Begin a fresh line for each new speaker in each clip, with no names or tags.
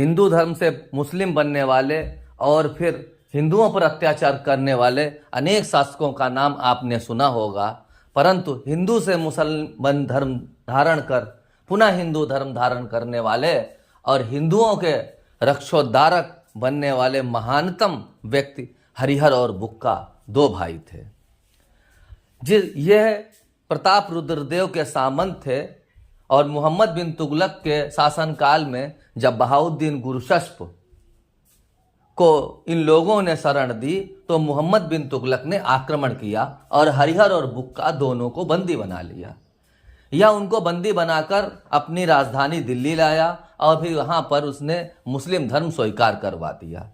हिंदू धर्म से मुस्लिम बनने वाले और फिर हिंदुओं पर अत्याचार करने वाले अनेक शासकों का नाम आपने सुना होगा, परंतु हिंदू से मुसलमान धर्म धारण कर पुनः हिंदू धर्म धारण करने वाले और हिंदुओं के रक्षोद्धारक बनने वाले महानतम व्यक्ति हरिहर और बुक्का दो भाई थे। यह प्रताप रुद्रदेव के सामंत थे और मोहम्मद बिन तुगलक के शासनकाल में जब बहाउद्दीन गुरशस्प को इन लोगों ने शरण दी तो मोहम्मद बिन तुगलक ने आक्रमण किया और हरिहर और बुक्का दोनों को बंदी बना लिया। यह उनको बंदी बनाकर अपनी राजधानी दिल्ली लाया और फिर वहां पर उसने मुस्लिम धर्म स्वीकार करवा दिया।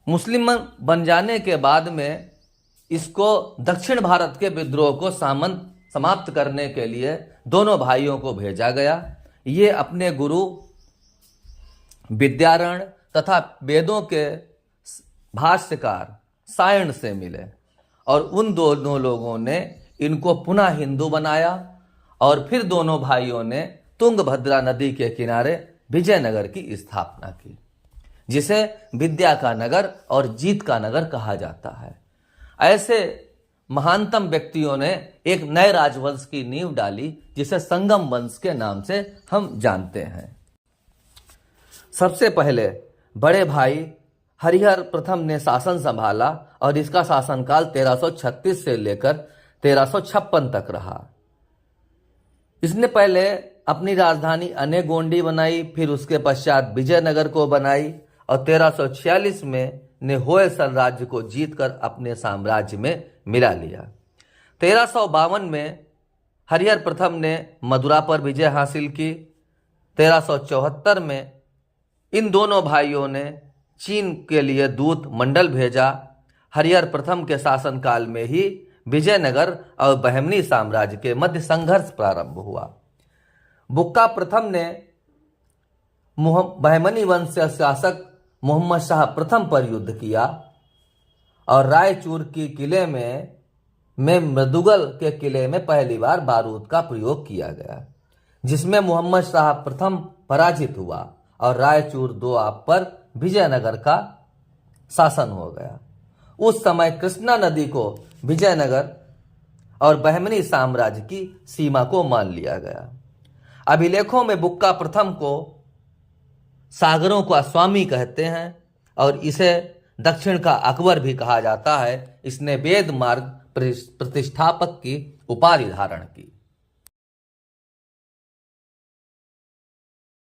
मुस्लिम बन जाने के बाद में इसको दक्षिण भारत के विद्रोह को समाप्त करने के लिए दोनों भाइयों को भेजा गया। ये अपने गुरु विद्यारण तथा वेदों के भाष्यकार सायण से मिले और उन दोनों लोगों ने इनको पुनः हिंदू बनाया और फिर दोनों भाइयों ने तुंगभद्रा नदी के किनारे विजयनगर की स्थापना की, जिसे विद्या का नगर और जीत का नगर कहा जाता है। ऐसे महानतम व्यक्तियों ने एक नए राजवंश की नींव डाली जिसे संगम वंश के नाम से हम जानते हैं। सबसे पहले बड़े भाई हरिहर प्रथम ने शासन संभाला और इसका शासनकाल 1336 से लेकर 1356 तक रहा। इसने पहले अपनी राजधानी अनेगोंडी बनाई, फिर उसके पश्चात विजयनगर को बनाई और 1346 में ने होयसल राज्य को जीतकर अपने साम्राज्य में मिला लिया। 1352 में हरिहर प्रथम ने मदुरा पर विजय हासिल की। 1374 में इन दोनों भाइयों ने चीन के लिए दूत मंडल भेजा। हरिहर प्रथम के शासनकाल में ही विजयनगर और बहमनी साम्राज्य के मध्य संघर्ष प्रारंभ हुआ। बुक्का प्रथम ने बहमनी वंश से शासक मोहम्मद शाह प्रथम पर युद्ध किया और रायचूर की किले में मृदुगल के किले में पहली बार बारूद का प्रयोग किया गया, जिसमें मोहम्मद शाह प्रथम पराजित हुआ और रायचूर दोआब पर विजयनगर का शासन हो गया। उस समय कृष्णा नदी को विजयनगर और बहमनी साम्राज्य की सीमा को मान लिया गया। अभिलेखों में बुक्का प्रथम को सागरों का स्वामी कहते हैं और इसे दक्षिण का अकबर भी कहा जाता है। इसने वेद मार्ग प्रतिष्ठापक की उपाधि धारण की।